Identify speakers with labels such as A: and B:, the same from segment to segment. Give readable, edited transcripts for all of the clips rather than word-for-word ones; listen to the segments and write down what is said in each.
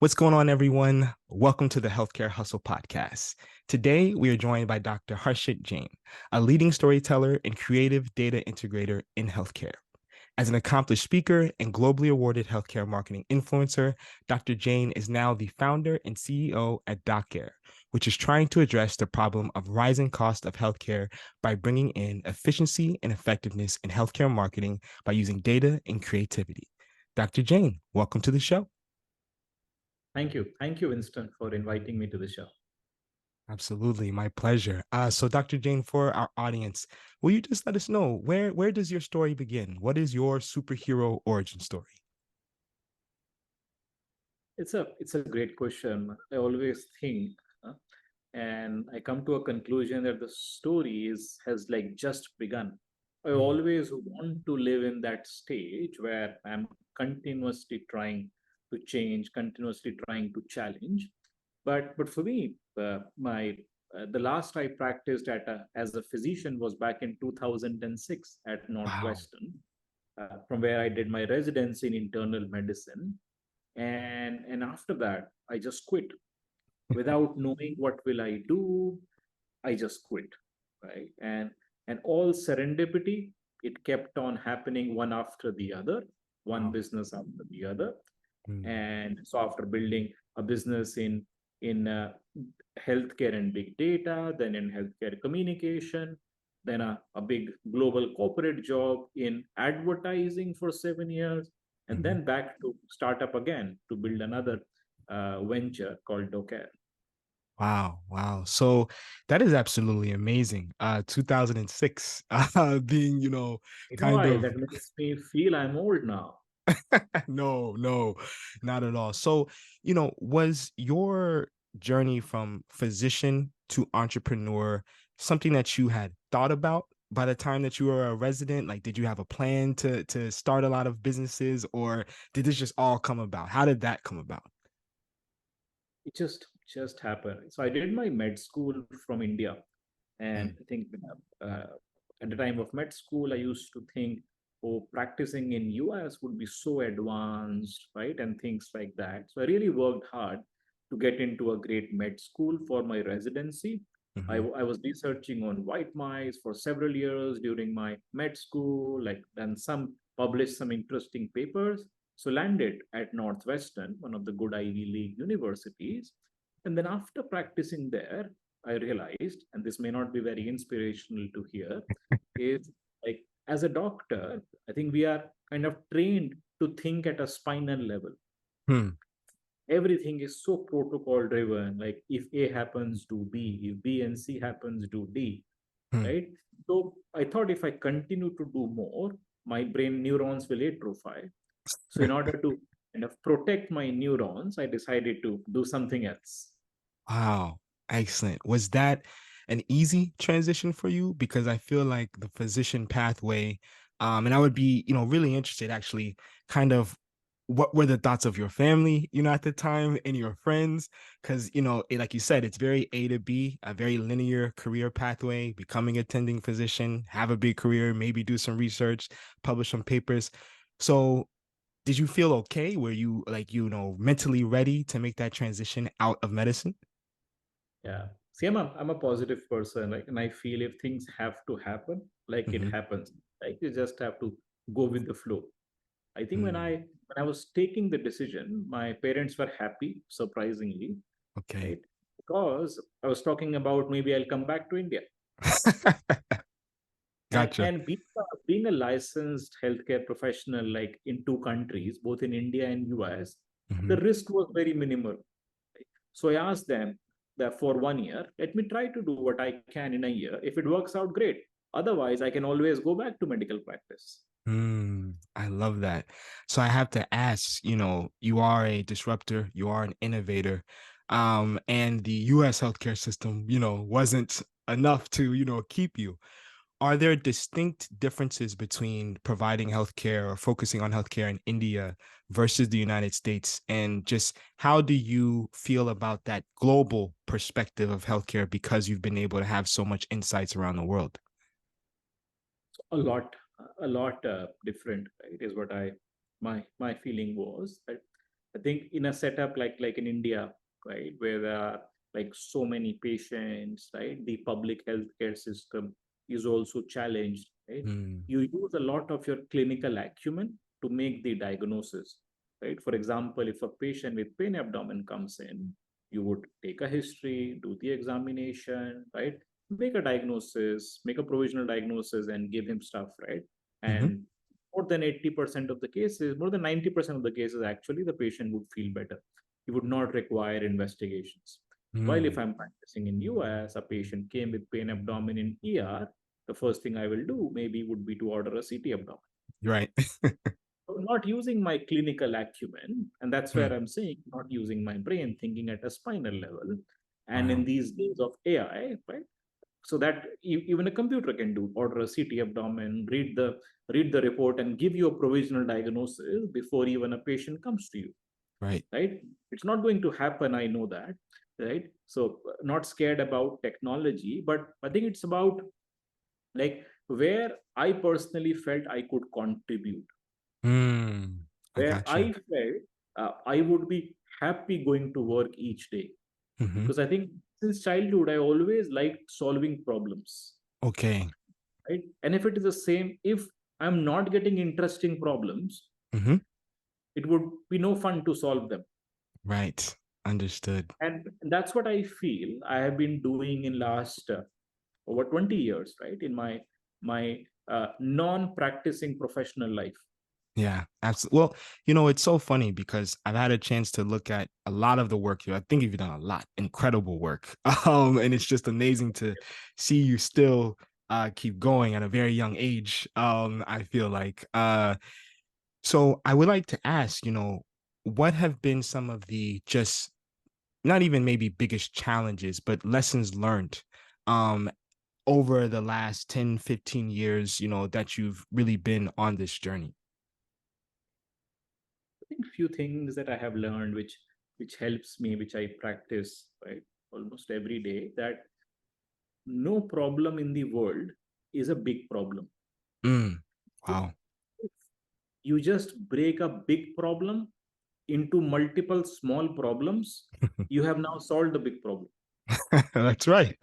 A: What's going on, everyone? Welcome to the Healthcare Hustle Podcast. Today, we are joined by Dr. Harshit Jain, a leading storyteller and creative data integrator in healthcare. As an accomplished speaker and globally awarded healthcare marketing influencer, Dr. Jain is now the founder and CEO at Doceree, which is trying to address the problem of rising cost of healthcare by bringing in efficiency and effectiveness in healthcare marketing by using data and creativity. Dr. Jain, welcome to the show.
B: Thank you. Thank you, Winston, for inviting me to the show.
A: Absolutely, my pleasure. So, Dr. Jane, for our audience, will you just let us know where does your story begin? What is your superhero origin story?
B: It's a great question. I always think, and I come to a conclusion that the story has like just begun. I
A: Mm,
B: always want to live in that stage where I'm continuously trying to change, continuously trying to challenge. But for me, my the last I practiced as a physician was back in 2006 at
A: wow.
B: Northwestern, from where I did my residency in internal medicine. And after that, I just quit without knowing what will I do. I just quit, right? And all serendipity, it kept on happening one after the other, one
A: Wow.
B: business after the other.
A: Mm,
B: And so after building a business in healthcare and big data, then in healthcare communication, then a big global corporate job in advertising for 7 years, and
A: mhm.
B: then back to startup again to build another venture called Doceree.
A: Wow, wow. So that is absolutely amazing. 2006, being,
B: You know
A: kind
B: why?
A: of
B: That makes me feel I'm old now.
A: no, not at all. So, was your journey from physician to entrepreneur something that you had thought about by the time that you were a resident? Like, did you have a plan to start a lot of businesses, or did this just all come about? How did that come about?
B: It just happened. So I did my med school from India, and
A: Mm,
B: I think uh, at the time of med school, I used to think, oh, practicing in US would be so advanced, right, and things like that. So I really worked hard to get into a great med school for my residency.
A: mhm,
B: I was researching on white mice for several years during my med school, like, and some published some interesting papers. So landed at Northwestern, one of the good Ivy League universities. And then after practicing there, I realized, and this may not be very inspirational to hear, is like as a doctor, I think we are kind of trained to think at a spinal level.
A: hmm,
B: Everything is so protocol driven. Like if A happens, do B. If B and C happens, do D.
A: hmm.
B: Right. So I thought if I continue to do more, my brain neurons will atrophy. So in order to kind of protect my neurons, I decided to do something else.
A: Wow, excellent. Was that an easy transition for you? Because I feel like the physician pathway, and I would be, really interested actually, kind of what were the thoughts of your family, at the time and your friends? Because, like you said, it's very A to B, a very linear career pathway, becoming attending physician, have a big career, maybe do some research, publish some papers. So did you feel okay? Were you like, mentally ready to make that transition out of medicine?
B: Yeah. See, I'm a positive person, like, and I feel if things have to happen, like it
A: Mhm.
B: happens. Like you just have to go with the flow. I think when
A: Mm,
B: I was taking the decision, my parents were happy, surprisingly,
A: okay.
B: right? Because I was talking about maybe I'll come back to India. And
A: Gotcha.
B: and being a licensed healthcare professional, like in two countries, both in India and US, the
A: Mhm.
B: risk was very minimal. So I asked them that for 1 year, let me try to do what I can in a year. If it works out, great. Otherwise, I can always go back to medical practice.
A: I love that. So I have to ask, you are a disruptor, you are an innovator, and the US healthcare system, wasn't enough to, keep you. Are there distinct differences between providing healthcare or focusing on healthcare in India versus the United States? And just how do you feel about that global perspective of healthcare because you've been able to have so much insights around the world?
B: A lot different, right? Is what I my feeling was. Right? I think in a setup like in India, right, where there are like so many patients, right, the public healthcare system is also challenged, right?
A: Mm,
B: You use a lot of your clinical acumen to make the diagnosis, right? For example, if a patient with pain abdomen comes in, you would take a history, do the examination, right? Make a diagnosis, make a provisional diagnosis, and give him stuff, right?
A: hmm.
B: And more than 80% of the cases, more than 90% of the cases, actually, the patient would feel better. He would not require investigations. While if
A: Mm,
B: I'm practicing in US, a patient came with pain abdomen in ER, the first thing I will do maybe would be to order a CT abdomen.
A: right.
B: So not using my clinical acumen, and that's where
A: Mm,
B: I'm saying not using my brain, thinking at a spinal level. And in
A: wow.
B: these days of AI, right? So that even a computer can do, order a CT abdomen, read the report, and give you a provisional diagnosis before even a patient comes to you,
A: Right.
B: right? It's not going to happen, I know that, right? So not scared about technology, but I think it's about like where I personally felt I could contribute,
A: Mm, I
B: where
A: got
B: I
A: you.
B: felt I would be happy going to work each day,
A: Hmm.
B: because I think since childhood I always liked solving problems,
A: Okay.
B: right? And if it is the same, if I'm not getting interesting problems,
A: Hmm.
B: it would be no fun to solve them.
A: Right. Understood.
B: And that's what I feel I have been doing in last over 20 years, right? In my non-practicing professional life.
A: Yeah, absolutely. Well, it's so funny because I've had a chance to look at a lot of the work you. I think you've done a lot, incredible work. And it's just amazing to see you still keep going at a very young age. I feel like. So I would like to ask, what have been some of the just not even maybe biggest challenges, but lessons learned um over the last 10, 15 years, that you've really been on this journey?
B: I think few things that I have learned, which helps me, which I practice, right, almost every day, that no problem in the world is a big problem.
A: Mm,
B: If
A: wow.
B: you just break a big problem into multiple small problems, you have now solved the big problem,
A: That's right.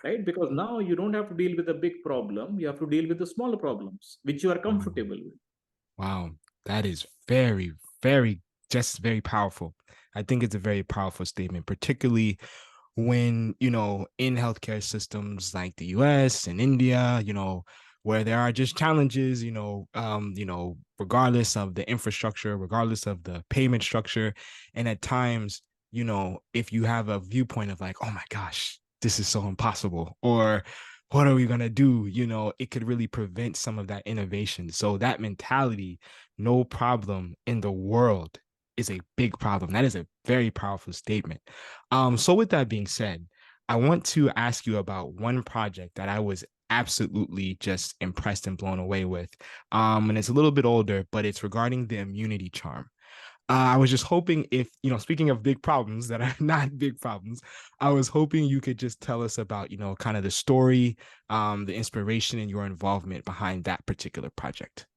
B: right? Because now you don't have to deal with a big problem, you have to deal with the smaller problems, which you are
A: Wow.
B: comfortable with.
A: Wow. That is very, very, just very powerful. I think it's a very powerful statement, particularly when, in healthcare systems like the US and India, where there are just challenges, regardless of the infrastructure, regardless of the payment structure. And at times, if you have a viewpoint of like, oh my gosh, this is so impossible, or what are we going to do? It could really prevent some of that innovation. So that mentality, no problem in the world is a big problem. That is a very powerful statement. So with that being said, I want to ask you about one project that I was absolutely just impressed and blown away with. And it's a little bit older, but it's regarding the immunity charm. I was just hoping if, speaking of big problems that are not big problems, I was hoping you could just tell us about, kind of the story, the inspiration and your involvement behind that particular project.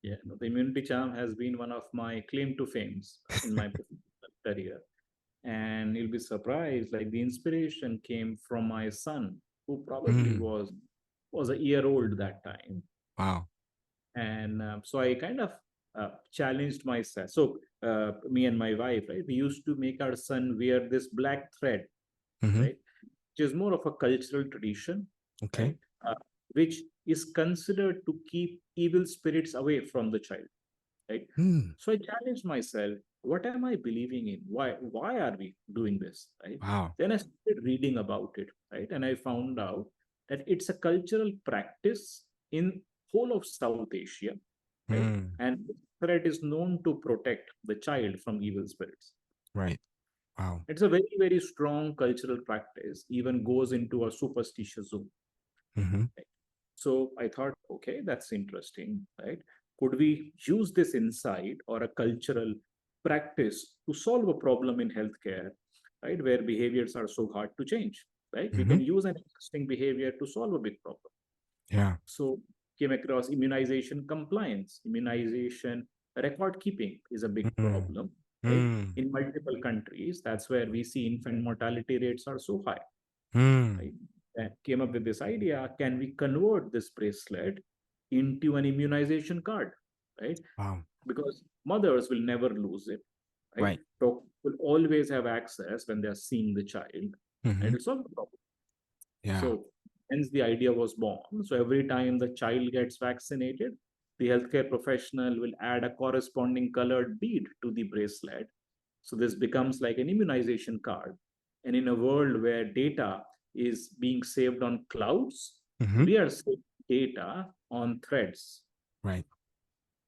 B: Yeah, no, the immunity charm has been one of my claim to fames in my professional career. And you'll be surprised, like the inspiration came from my son, who probably
A: Mm,
B: was a year old that time.
A: wow.
B: And so I kind of challenged myself. So me and my wife, right, we used to make our son wear this black thread,
A: Hmm.
B: right, which is more of a cultural tradition,
A: Okay.
B: right, uh, which is considered to keep evil spirits away from the child, right?
A: Mm,
B: So I challenged myself, what am I believing in? Why are we doing this, right?
A: wow.
B: Then I started reading about it, right? And I found out that it's a cultural practice in whole of South Asia, right?
A: Mm,
B: And thread is known to protect the child from evil spirits.
A: right. Wow.
B: It's a very, very strong cultural practice, even goes into a superstitious zone.
A: Hmm.
B: So I thought, okay, that's interesting, right? Could we use this insight or a cultural practice to solve a problem in healthcare, right? Where behaviors are so hard to change, right? We
A: Hmm.
B: can use an existing behavior to solve a big problem.
A: Yeah.
B: So came across immunization compliance, immunization record keeping is a big
A: Mm,
B: problem, right?
A: mm,
B: In multiple countries, that's where we see infant mortality rates are so high,
A: mm.
B: right? And came up with this idea: can we convert this bracelet into an immunization card, right?
A: Wow.
B: Because mothers will never lose it, right?
A: Right.
B: Doctors will always have access when they're seeing the child, and
A: Hmm.
B: it'll solve the problem.
A: Yeah.
B: So hence the idea was born. So every time the child gets vaccinated, the healthcare professional will add a corresponding colored bead to the bracelet. So this becomes like an immunization card. And in a world where data is being saved on clouds,
A: Hmm.
B: we are saving data on threads.
A: Right.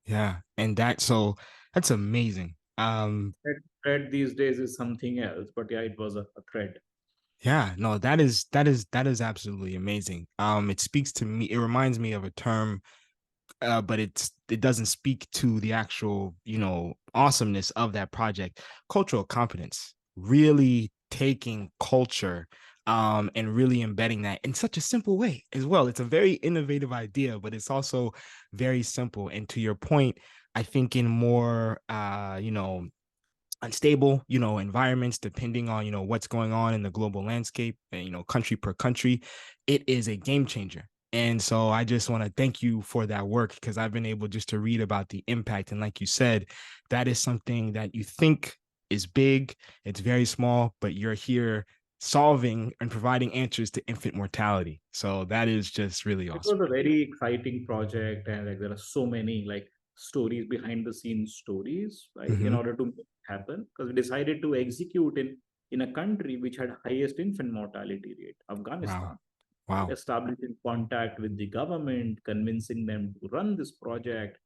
A: Yeah. And that's amazing.
B: Thread these days is something else, but yeah, it was a thread.
A: Yeah, no, that is absolutely amazing. It speaks to me, it reminds me of a term, but it doesn't speak to the actual, awesomeness of that project. Cultural competence, really taking culture, and really embedding that in such a simple way as well. It's a very innovative idea, but it's also very simple. And to your point, I think in more, unstable, environments, depending on, what's going on in the global landscape, and, country per country, it is a game changer. And so I just want to thank you for that work, because I've been able just to read about the impact. And like you said, that is something that you think is big, it's very small, but you're here solving and providing answers to infant mortality. So that is just really
B: It
A: awesome.
B: was a very exciting project, and like there are so many like stories behind the scenes stories, right? In
A: Hmm.
B: order to make it happen, because we decided to execute in a country which had highest infant mortality rate,
A: Wow.
B: Afghanistan. Right?
A: Wow.
B: Establishing contact with the government, convincing them to run this project,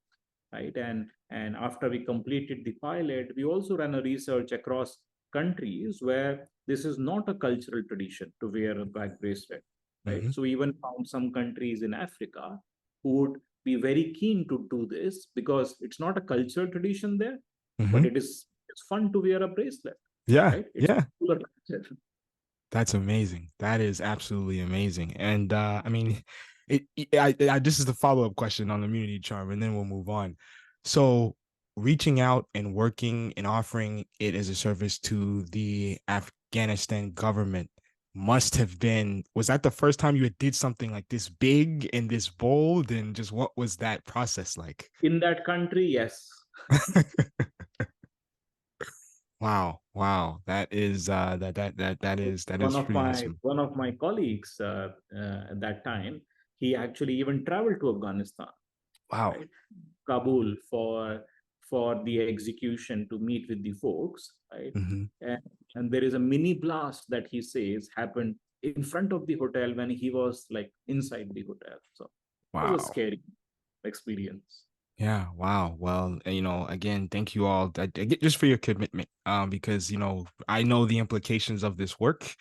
B: right? And after we completed the pilot, we also ran a research across countries where this is not a cultural tradition to wear a back bracelet, right?
A: Hmm.
B: So we even found some countries in Africa who would be very keen to do this because it's not a cultural tradition there, but
A: Hmm.
B: it's fun to wear a bracelet,
A: Yeah.
B: right? It's
A: Yeah.
B: popular culture.
A: That's amazing. That is absolutely amazing. And I mean, this is the follow-up question on immunity charm, and then we'll move on. So, reaching out and working and offering it as a service to the Afghanistan government must have been, was that the first time you did something like this big and this bold? And just what was that process like?
B: In that country, yes.
A: Wow, wow. That is that is pretty awesome.
B: One of my colleagues at that time, he actually even traveled to Afghanistan,
A: Wow.
B: right? Kabul for the execution to meet with the folks, right?
A: Hmm.
B: And, and there is a mini blast that he says happened in front of the hotel when he was like inside the hotel. So it was a
A: Wow.
B: scary experience.
A: Yeah, wow. Well, again, thank you all just for your commitment. Because I know the implications of this work.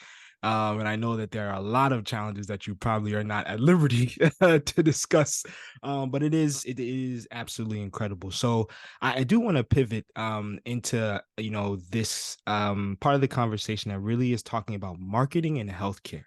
A: And I know that there are a lot of challenges that you probably are not at liberty to discuss. But it is absolutely incredible. So I do want to pivot into this part of the conversation that really is talking about marketing and healthcare.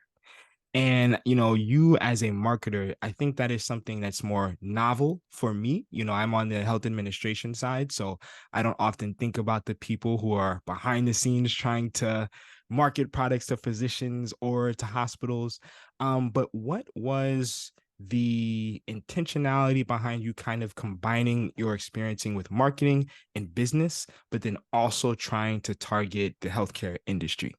A: And, you as a marketer, I think that is something that's more novel for me. I'm on the health administration side, so I don't often think about the people who are behind the scenes trying to market products to physicians or to hospitals. But what was the intentionality behind you kind of combining your experiencing with marketing and business, but then also trying to target the healthcare industry?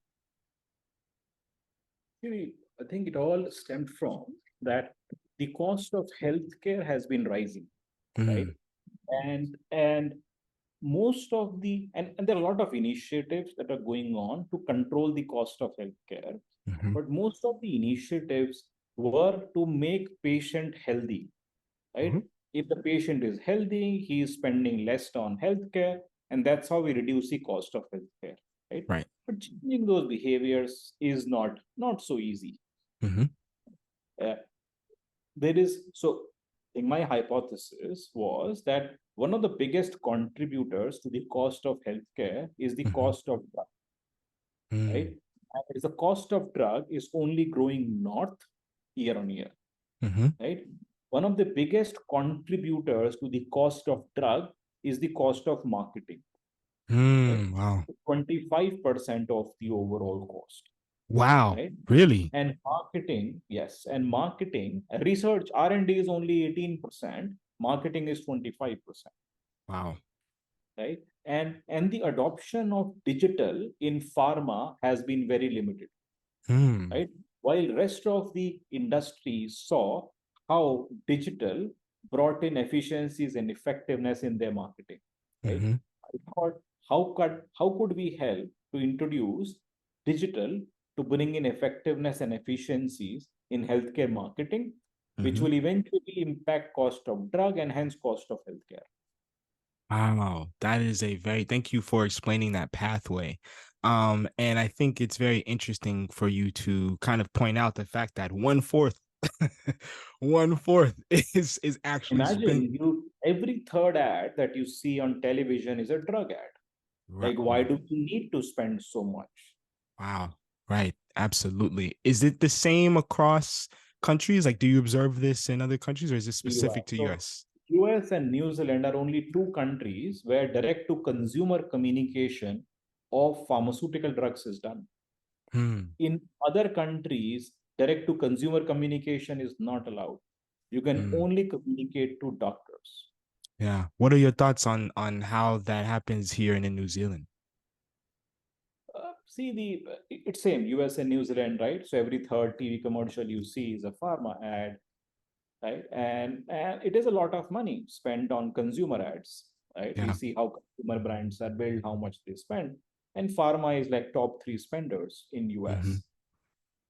B: Actually, I think it all stemmed from that the cost of healthcare has been rising, right?
A: Mm,
B: And most of and there are a lot of initiatives that are going on to control the cost of healthcare,
A: mhm,
B: but most of the initiatives were to make patient healthy, right?
A: mhm.
B: If the patient is healthy, he is spending less on healthcare, and that's how we reduce the cost of healthcare, right?
A: Right.
B: But changing those behaviors is not so easy.
A: Mhm,
B: Uh, there is so in my hypothesis was that one of the biggest contributors to the cost of healthcare is the
A: mhm,
B: cost of drug, right?
A: mm,
B: And if the cost of drug is only growing north year on year,
A: mhm,
B: right? One of the biggest contributors to the cost of drug is the cost of marketing, right?
A: Wow.
B: 25% of the overall cost,
A: Wow.
B: right?
A: Really?
B: And marketing, yes, and marketing, research, R&D is only 18%, marketing is 25%,
A: Wow.
B: right? And the adoption of digital in pharma has been very limited,
A: Hmm.
B: right? While rest of the industry saw how digital brought in efficiencies and effectiveness in their marketing, right?
A: Mm-hmm.
B: I thought, how could we help to introduce digital to bring in effectiveness and efficiencies in healthcare marketing, which
A: Mm-hmm.
B: will eventually impact cost of drug and hence cost of healthcare.
A: Wow, that is a very thank you for explaining that pathway. And I think it's very interesting for you to kind of point out the fact that one fourth, one fourth is actually spent.
B: Imagine you every third ad that you see on television is a drug ad. Like, why
A: Oh,
B: do we need to spend so much?
A: wow, right, absolutely. Is it the same across countries? Like, do you observe this in other countries, or is it specific
B: US.
A: to
B: So
A: US?
B: US and New Zealand are only two countries where direct to consumer communication of pharmaceutical drugs is done.
A: Hmm.
B: In other countries, direct to consumer communication is not allowed. You can
A: Hmm.
B: only communicate to doctors.
A: Yeah. What are your thoughts on how that happens here and in New Zealand?
B: See the it's same US and New Zealand, right? So every third TV commercial you see is a pharma ad, right? And it is a lot of money spent on consumer ads, right? We
A: Yeah.
B: see how consumer brands are built, how much they spend, and pharma is like top three spenders in
A: Mm-hmm.
B: US,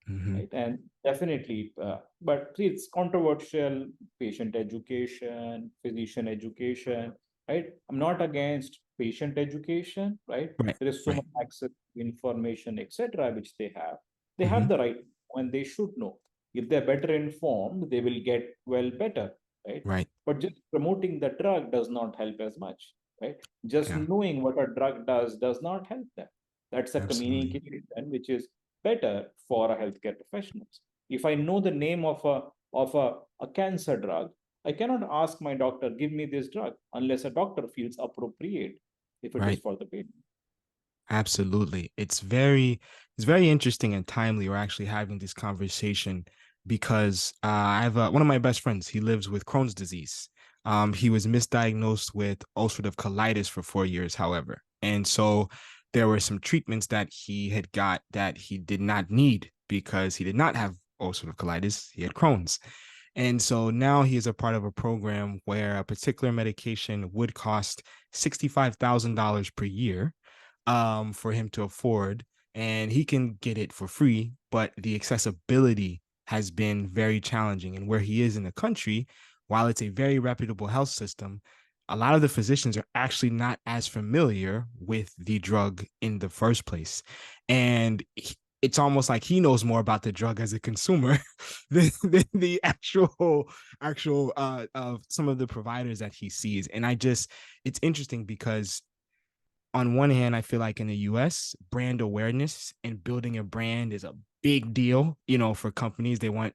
A: Mm-hmm.
B: right? And definitely, but see, it's controversial. Patient education, physician education, right? I'm not against patient education, right?
A: Right.
B: There is so
A: Right.
B: much access to information, etc., which they have. They
A: Mm-hmm.
B: have the right and they should know. If they're better informed, they will get well better, right?
A: Right.
B: But just promoting the drug does not help as much, right? Just
A: Yeah.
B: knowing what a drug does not help them. That's a
A: Absolutely.
B: communication which is better for a healthcare professionals. If I know the name of a cancer drug, I cannot ask my doctor, give me this drug, unless a doctor feels appropriate if it is
A: Right.
B: for the patient.
A: Absolutely. It's very interesting and timely we're actually having this conversation because I have one of my best friends. He lives with Crohn's disease. He was misdiagnosed with ulcerative colitis for 4 years, however. And so there were some treatments that he had got that he did not need because he did not have ulcerative colitis. He had Crohn's. And so now he is a part of a program where a particular medication would cost $65,000 per year for him to afford, and he can get it for free, but the accessibility has been very challenging. And where he is in the country, while it's a very reputable health system, a lot of the physicians are actually not as familiar with the drug in the first place. And it's almost like he knows more about the drug as a consumer than the actual of some of the providers that he sees. And it's interesting because on one hand, I feel like in the US, brand awareness and building a brand is a big deal, for companies. They want,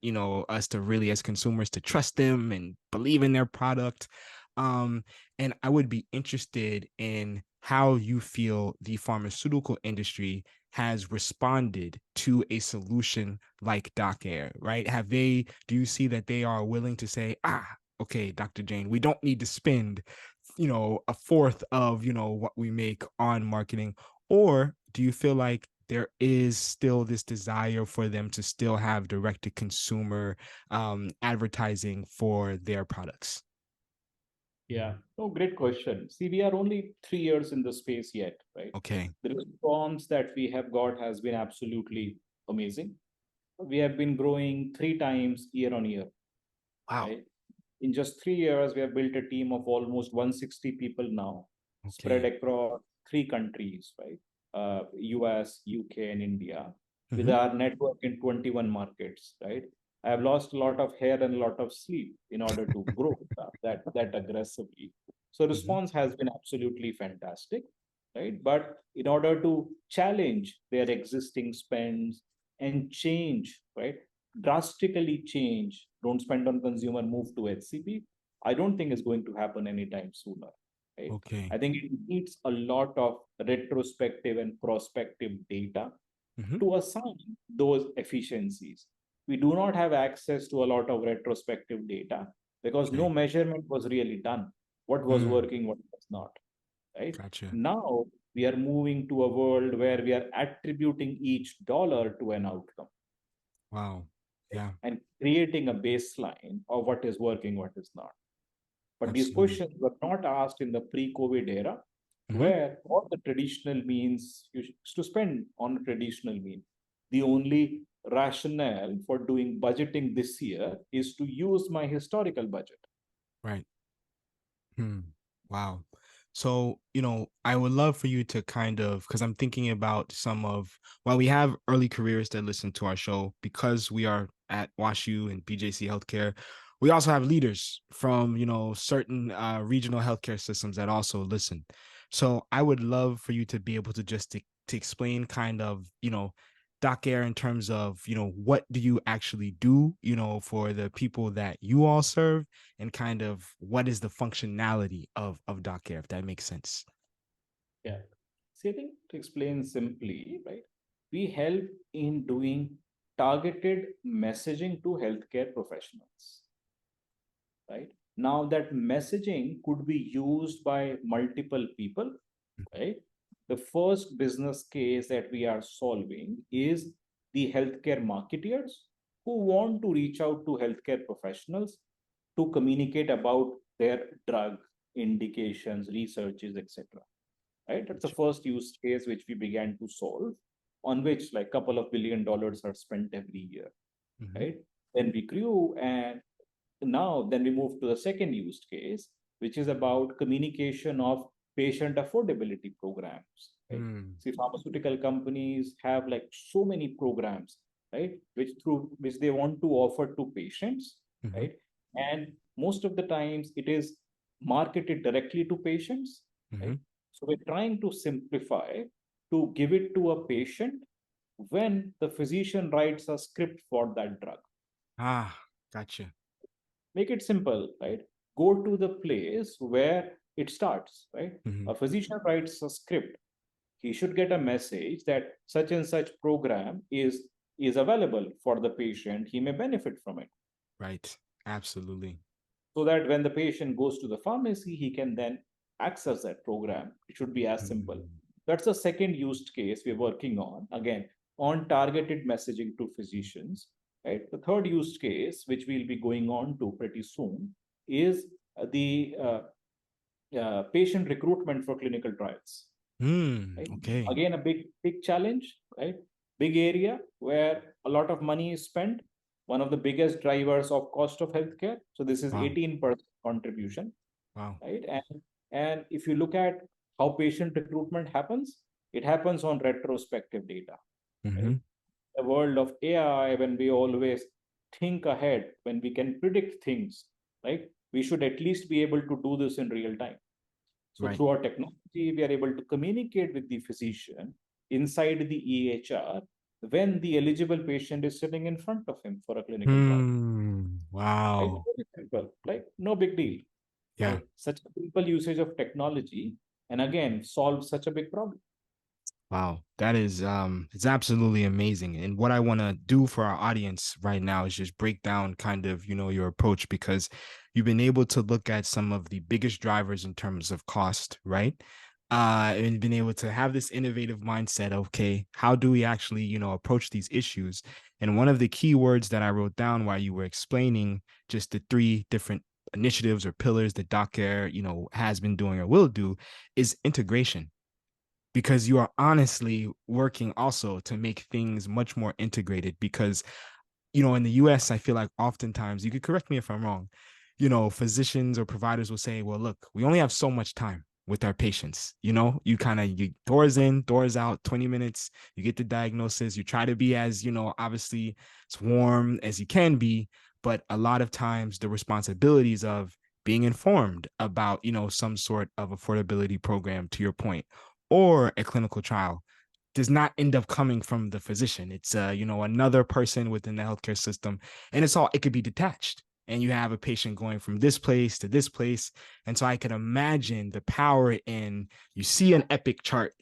A: us to really, as consumers, to trust them and believe in their product. Um, and I would be interested in how you feel the pharmaceutical industry has responded to a solution like Doc Air, right? Do you see that they are willing to say, okay, Dr. Jane, we don't need to spend a fourth of what we make on marketing? Or do you feel like there is still this desire for them to still have direct to consumer advertising for their products?
B: Yeah. No, great question. See, we are only 3 years in the space yet, right?
A: Okay.
B: The response that we have got has been absolutely amazing. We have been growing three times year on year,
A: Wow.
B: right? In just 3 years, we have built a team of almost 160 people now, spread
A: Okay.
B: across three countries, right? US, UK, and India, with
A: Hmm.
B: our network in 21 markets, right? I have lost a lot of hair and a lot of sleep in order to grow that aggressively. So
A: Hmm.
B: response has been absolutely fantastic, right? But in order to challenge their existing spends and change, right? Drastically change, don't spend on consumer, move to HCP, I don't think is going to happen anytime sooner. right?
A: Okay.
B: I think it needs a lot of retrospective and prospective data
A: Mm-hmm.
B: to assign those efficiencies. We do not have access to a lot of retrospective data because no
A: Okay.
B: measurement was really done. What was
A: Mm,
B: working, what was not, right?
A: gotcha.
B: Now we are moving to a world where we are attributing each dollar to an outcome,
A: Wow.
B: right?
A: Yeah,
B: And creating a baseline of what is working, what is not. But these
A: absolutely.
B: questions were not asked in the pre-COVID era,
A: Mm-hmm.
B: where all the traditional means you to spend on a traditional mean. The only rationale for doing budgeting this year is to use my historical budget.
A: Right. Hmm. Wow. So, I would love for you to kind of, because I'm thinking about while we have early careers that listen to our show, because we are at WashU and BJC Healthcare, we also have leaders from, certain regional healthcare systems that also listen. So I would love for you to be able to to explain kind of, Doc Air in terms of, what do you actually do, for the people that you all serve, and kind of what is the functionality of Doc Care, if that makes sense.
B: Yeah. See, I think to explain simply, right, we help in doing targeted messaging to healthcare professionals, right? Now that messaging could be used by multiple people, right? The first business case that we are solving is the healthcare marketeers who want to reach out to healthcare professionals to communicate about their drug indications, researches, etc. Right? That's the first use case which we began to solve, on which like couple of $1 billion are spent every year,
A: Mm-hmm.
B: right? Then we grew, and now then we move to the second use case, which is about communication of patient affordability programs, right?
A: Mm,
B: See, pharmaceutical companies have like so many programs, right, which through which they want to offer to patients,
A: mm-hmm.
B: right? And most of the times it is marketed directly to patients,
A: Mm-hmm.
B: right? So we're trying to simplify to give it to a patient when the physician writes a script for that drug.
A: Ah, gotcha.
B: Make it simple, right? Go to the place where it starts, right?
A: Mm-hmm.
B: A physician writes a script. He should get a message that such and such program is available for the patient. He may benefit from it.
A: Right. Absolutely.
B: So that when the patient goes to the pharmacy, he can then access that program. It should be as simple.
A: Mm,
B: That's the second use case we're working on, again, on targeted messaging to physicians. Right. The third use case, which we'll be going on to pretty soon, is the patient recruitment for clinical trials. Right?
A: okay.
B: Again, a big challenge, right? Big area where a lot of money is spent. One of the biggest drivers of cost of healthcare. So this is
A: Wow.
B: 18% contribution,
A: Wow.
B: right? And if you look at how patient recruitment happens, it happens on retrospective data, right?
A: Mm-hmm.
B: The world of AI, when we always think ahead, when we can predict things, right? We should at least be able to do this in real time. So
A: Right.
B: through our technology, we are able to communicate with the physician inside the EHR when the eligible patient is sitting in front of him for a clinical trial. Right?
A: Wow.
B: Very simple, like no big deal,
A: Yeah.
B: right? Such a simple usage of technology, and again, solve such a big problem.
A: Wow, that is it's absolutely amazing. And what I want to do for our audience right now is just break down kind of, your approach, because you've been able to look at some of the biggest drivers in terms of cost, right? And been able to have this innovative mindset. Okay, how do we actually, approach these issues? And one of the key words that I wrote down while you were explaining just the three different initiatives or pillars that Docker, has been doing or will do is integration, because you are honestly working also to make things much more integrated. Because in the US, I feel like oftentimes, you could correct me if I'm wrong, physicians or providers will say, well, look, we only have so much time with our patients. You kind of, you doors in, doors out, 20 minutes, you get the diagnosis, you try to be as, obviously as warm as you can be. But a lot of times the responsibilities of being informed about, some sort of affordability program, to your point, or a clinical trial, does not end up coming from the physician. It's another person within the healthcare system, and it could be detached. and you have a patient going from this place to this place. And so I can imagine the power in, you see an epic chart,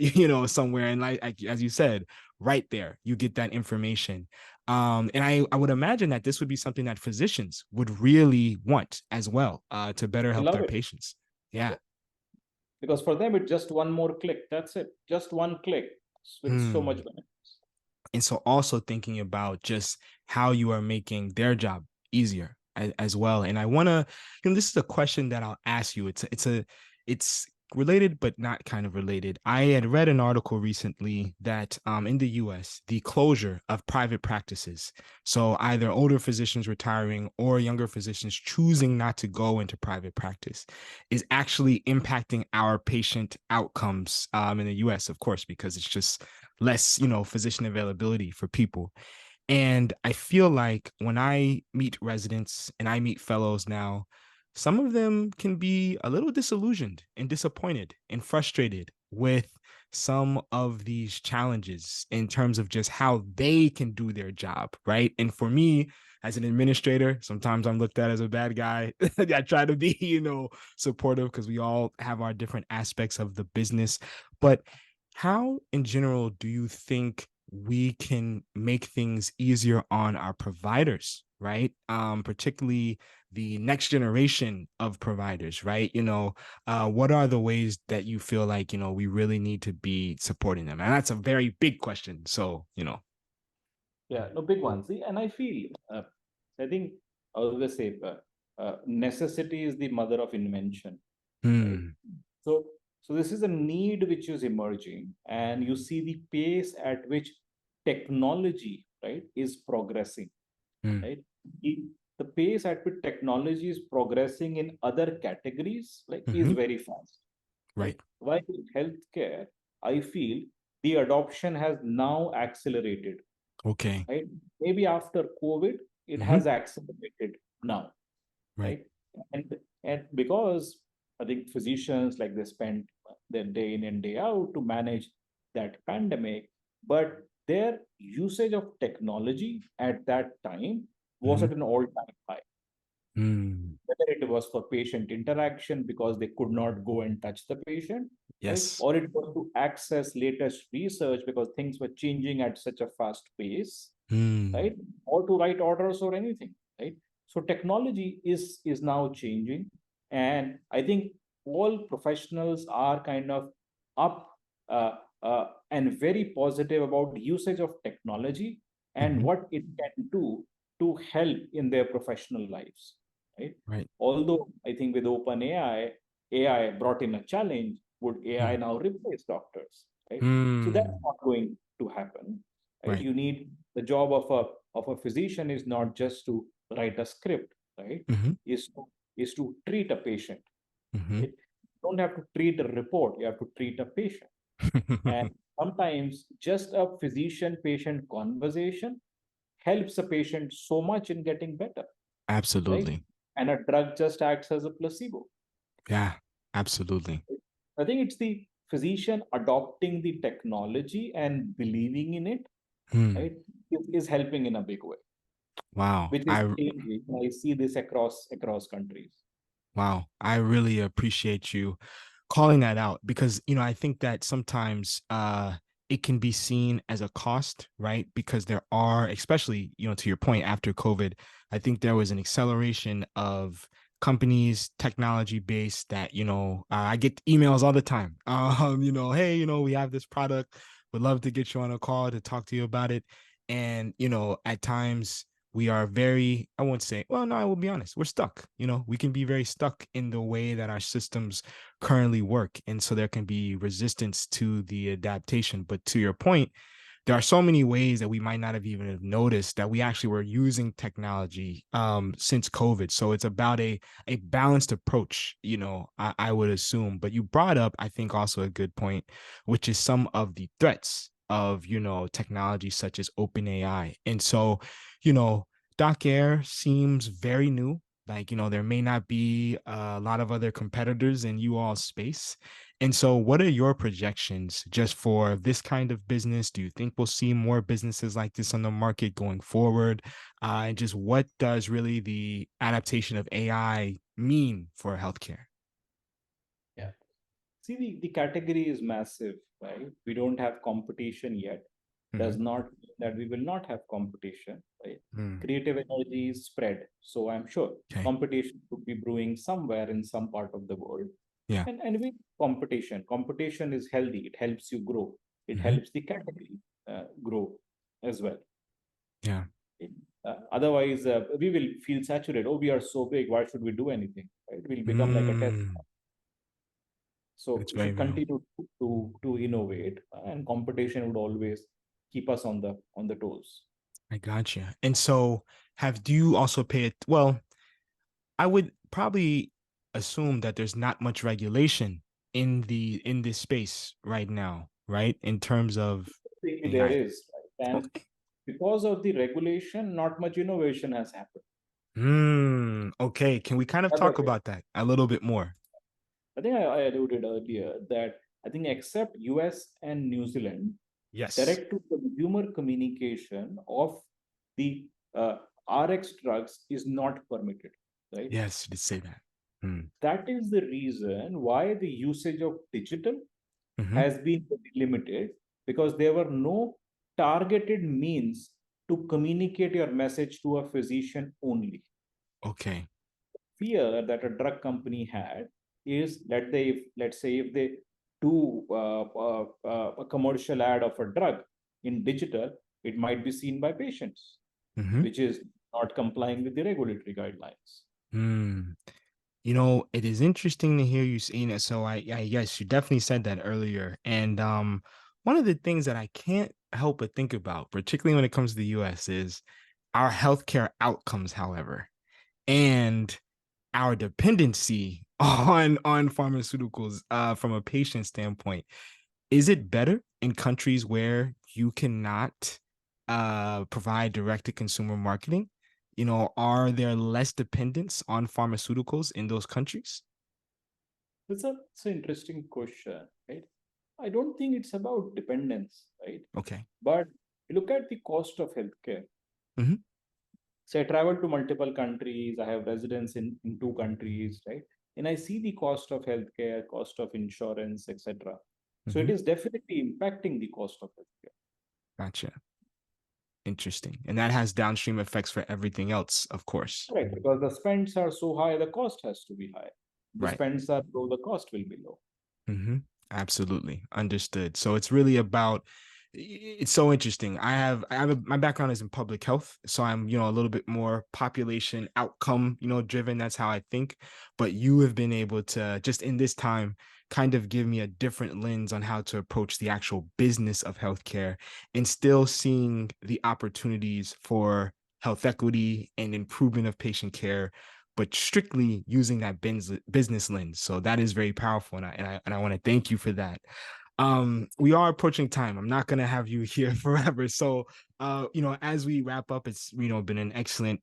A: somewhere, and like as you said, right there, you get that information. And I would imagine that this would be something that physicians would really want as well, to better
B: They
A: help
B: love
A: their
B: it.
A: patients. Yeah.
B: Yeah. Because for them, it's just one more click. That's it. Just one click with so much
A: Mm.
B: benefits.
A: And so also thinking about just how you are making their job easier as well. And I want to, this is a question that I'll ask you. It's related, but not kind of related. I had read an article recently that in the US, the closure of private practices, so either older physicians retiring or younger physicians choosing not to go into private practice, is actually impacting our patient outcomes in the US, of course, because it's just less, physician availability for people. And I feel like when I meet residents and I meet fellows now, some of them can be a little disillusioned and disappointed and frustrated with some of these challenges in terms of just how they can do their job, right? And for me, as an administrator, sometimes I'm looked at as a bad guy. I try to be, supportive, because we all have our different aspects of the business. But how, in general, do you think we can make things easier on our providers, right? Particularly the next generation of providers, right? What are the ways that you feel like, we really need to be supporting them? And that's a very big question. So.
B: Yeah, no, big one. See, and I feel, I think I always say, necessity is the mother of invention, right?
A: Hmm.
B: So, so this is a need which is emerging, and you see the pace at which technology, right, is progressing,
A: Hmm.
B: right? The, the pace at which technology is progressing in other categories, like, is
A: Hmm.
B: very fast, right?
A: Right.
B: While in healthcare, I feel the adoption has now accelerated,
A: Okay.
B: right? Maybe after COVID, it
A: Hmm.
B: has accelerated now,
A: Right.
B: right? And and because I think physicians, like, they spend their day in and day out to manage that pandemic, but their usage of technology at that time was
A: Hmm.
B: at an all-time high.
A: Hmm.
B: Whether it was for patient interaction because they could not go and touch the patient, right?
A: Yes.
B: Or it was to access latest research because things were changing at such a fast pace,
A: Hmm.
B: right? Or to write orders or anything, right? So technology is now changing, and I think all professionals are kind of up, and very positive about usage of technology and
A: Hmm.
B: what it can do to help in their professional lives, right?
A: Right.
B: Although I think with OpenAI, AI brought in a challenge. Would AI
A: Hmm.
B: now replace doctors, right? So that's
A: Hmm.
B: not going to happen, right?
A: Right.
B: You need, the job of a physician is not just to write a script, right?
A: Hmm.
B: Is to treat a patient,
A: Hmm.
B: right? You don't have to treat a report, you have to treat a patient. And sometimes just a physician patient conversation helps a patient so much in getting better, right?
A: Absolutely.
B: And a drug just acts as a placebo.
A: Yeah, absolutely.
B: I think it's the physician adopting the technology and believing in it,
A: Hmm.
B: right, is helping in a big way,
A: Wow.
B: which is changing. I see this across countries.
A: Wow. I really appreciate you calling that out, because, I think that sometimes it can be seen as a cost, right? Because there are, especially, to your point, after COVID, I think there was an acceleration of companies, technology based, that, I get emails all the time. Hey, we have this product, would love to get you on a call to talk to you about it. And, at times we are very, I won't say, well, no, I will be honest, we're stuck. We can be very stuck in the way that our systems currently work. And so there can be resistance to the adaptation. But to your point, there are so many ways that we might not have even have noticed that we actually were using technology since COVID. So it's about a balanced approach, I would assume. But you brought up, I think, also a good point, which is some of the threats of, technology such as OpenAI. And so, you know, Doc Air seems very new. Like, there may not be a lot of other competitors in you all space. And so, what are your projections just for this kind of business? Do you think we'll see more businesses like this on the market going forward? And just what does really the adaptation of AI mean for healthcare?
B: Yeah. See, the category is massive, right? We don't have competition yet. Does
A: Mhm.
B: not mean that we will not have competition, right?
A: Mm.
B: Creative energy is spread. So I'm sure
A: Okay.
B: competition could be brewing somewhere in some part of the world.
A: Yeah.
B: And with competition is healthy. It helps you grow. It
A: Hmm.
B: helps the category grow as well.
A: Yeah.
B: Otherwise, we will feel saturated. Oh, we are so big. Why should we do anything? Right? We'll become like a test.
A: Mm.
B: So
A: It's
B: we
A: very
B: should
A: real.
B: continue to innovate, and competition would always keep us on the toes.
A: I got you. And so, do you also pay it? Well, I would probably assume that there's not much regulation in this space right now, right? In terms of
B: Maybe there
A: AI.
B: is, right? And
A: Okay.
B: because of the regulation, not much innovation has happened.
A: Okay. Can we kind of
B: Other
A: talk
B: way,
A: about that a little bit more?
B: I think I alluded earlier that I think except US and New Zealand,
A: Yes.
B: direct to consumer communication of the RX drugs is not permitted, right?
A: Yes, you did say that. Mm.
B: That is the reason why the usage of digital
A: Hmm.
B: has been limited, because there were no targeted means to communicate your message to a physician only.
A: Okay.
B: Fear that a drug company had is that let's say if they do a commercial ad of a drug in digital, it might be seen by patients,
A: Hmm.
B: which is not complying with the regulatory guidelines.
A: Mm. It is interesting to hear you saying it. So I yes, you definitely said that earlier. And one of the things that I can't help but think about, particularly when it comes to the US, is our healthcare outcomes, however, and our dependency on pharmaceuticals from a patient standpoint. Is it better in countries where you cannot provide direct to consumer marketing? Are there less dependence on pharmaceuticals in those countries?
B: It's an interesting question, right? I don't think it's about dependence, right?
A: Okay.
B: But look at the cost of healthcare.
A: Hmm.
B: So I travel to multiple countries. I have residence in two countries, right? And I see the cost of healthcare, cost of insurance, etc. So it
A: Hmm.
B: is definitely impacting the cost of healthcare.
A: Gotcha. Interesting. And that has downstream effects for everything else, of course.
B: Right, because the spends are so high, the cost has to be high. The
A: Right.
B: spends are low, the cost will be low.
A: Hmm. Absolutely. Understood. So it's really about it's so interesting. My background is in public health, so I'm, a little bit more population outcome, driven. That's how I think. But you have been able to just in this time kind of give me a different lens on how to approach the actual business of healthcare and still seeing the opportunities for health equity and improvement of patient care, but strictly using that business lens. So that is very powerful, and I want to thank you for that. We are approaching time. I'm not gonna have you here forever. So as we wrap up, it's been an excellent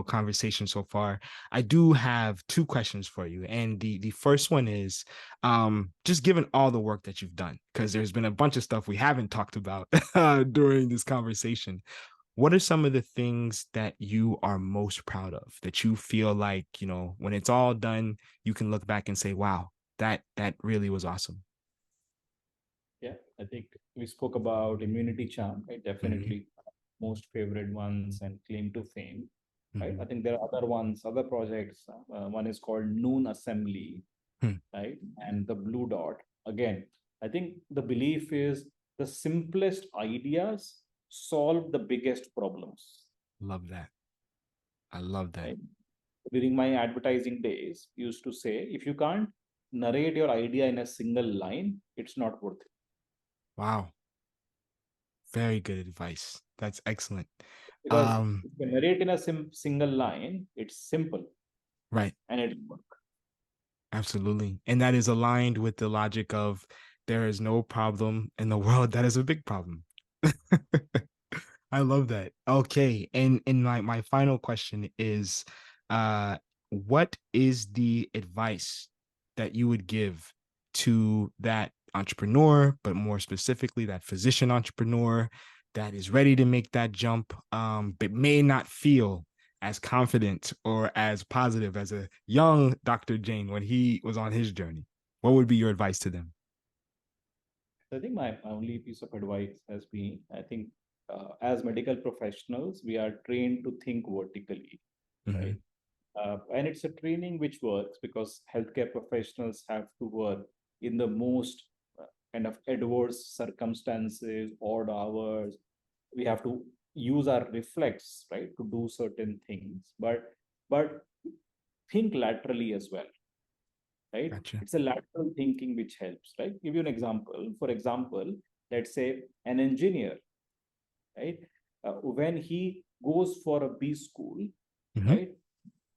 A: conversation so far. I do have two questions for you. And the first one is just given all the work that you've done, because there's been a bunch of stuff we haven't talked about during this conversation. What are some of the things that you are most proud of that you feel like, when it's all done, you can look back and say, wow, that really was awesome.
B: Yeah, I think we spoke about immunity charm, right?
A: Hmm.
B: Definitely most favorite ones and claim to fame, right? I
A: Hmm.
B: think there are other ones, other projects. One is called Noon Assembly,
A: Hmm.
B: right? And the Blue Dot. Again, I think the belief is the simplest ideas solve the biggest problems,
A: Love that. I love that.
B: right? During my advertising days, used to say, if you can't narrate your idea in a single line, it's not worth it.
A: Wow. Very good advice. That's excellent.
B: Because
A: Um,
B: if you narrate in a single line, it's simple
A: right.
B: and it works.
A: Absolutely. And that is aligned with the logic of there is no problem in the world that is a big problem. I love that. Okay. And my final question is what is the advice that you would give to that entrepreneur, but more specifically that physician entrepreneur that is ready to make that jump, but may not feel as confident or as positive as a young Dr. Jain when he was on his journey? What would be your advice to them?
B: I think my only piece of advice has been, I think, as medical professionals, we are trained to think vertically, right?
A: Mhm.
B: And it's a training which works because healthcare professionals have to work in the most kind of adverse circumstances, odd hours. We have to use our reflex, right, to do certain things, but think laterally as well, right?
A: Gotcha.
B: It's a lateral thinking which helps, right? Give you an example. For example, let's say an engineer, right? When he goes for a B school,
A: Mhm.
B: right?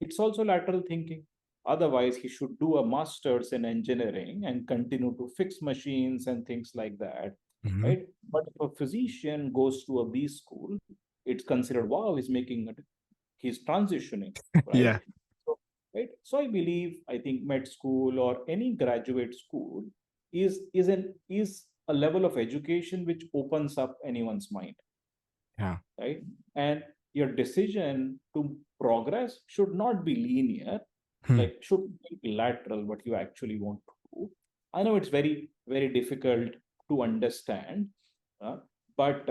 B: It's also lateral thinking. Otherwise, he should do a master's in engineering and continue to fix machines and things like that,
A: Mhm.
B: right? But if a physician goes to a B school, it's considered, wow, he's making it, he's transitioning, right?
A: Yeah.
B: So, right. So I believe, I think med school or any graduate school is a level of education which opens up anyone's mind,
A: Yeah.
B: right? And your decision to progress should not be linear,
A: Hmm.
B: like should be lateral, what you actually want to do. I know it's very, very difficult to understand, uh, but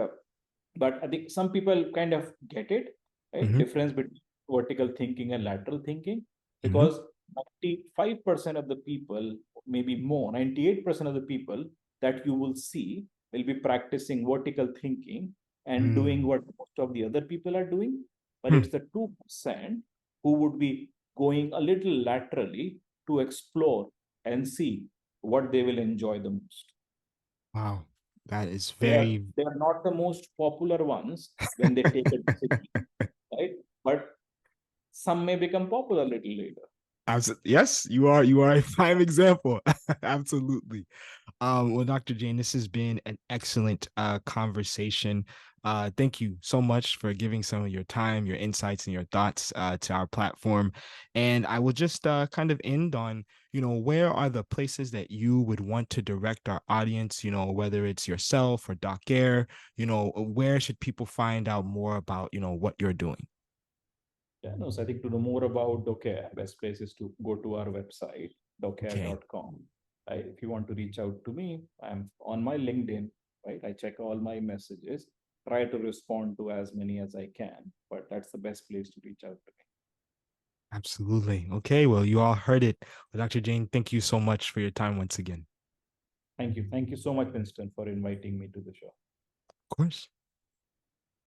B: but I think some people kind of get it, right?
A: Mhm.
B: Difference between vertical thinking and lateral thinking,
A: Mhm.
B: because 95% of the people, maybe more, 98% of the people that you will see will be practicing vertical thinking and doing
A: Mm.
B: what most of the other people are doing. But
A: Hmm.
B: it's the 2% who would be going a little laterally to explore and see what they will enjoy the most.
A: Wow. That is
B: They are
A: very
B: they are not the most popular ones when they take a decision, right? But some may become popular a little later.
A: Yes, you are a prime example. Absolutely. Well, Dr. Jane, this has been an excellent conversation. Thank you so much for giving some of your time, your insights, and your thoughts to our platform. And I will just kind of end on, where are the places that you would want to direct our audience, whether it's yourself or Doc Air, where should people find out more about, what you're doing?
B: Yeah, no, so I think to know more about Docare, best place is to go to our website,
A: Okay.
B: docare.com. If you want to reach out to me, I'm on my LinkedIn, right? I check all my messages, try to respond to as many as I can, but that's the best place to reach out to me.
A: Absolutely. Okay. Well, you all heard it. Well, Dr. Jane, thank you so much for your time once again.
B: Thank you. Thank you so much, Winston, for inviting me to the show.
A: Of course.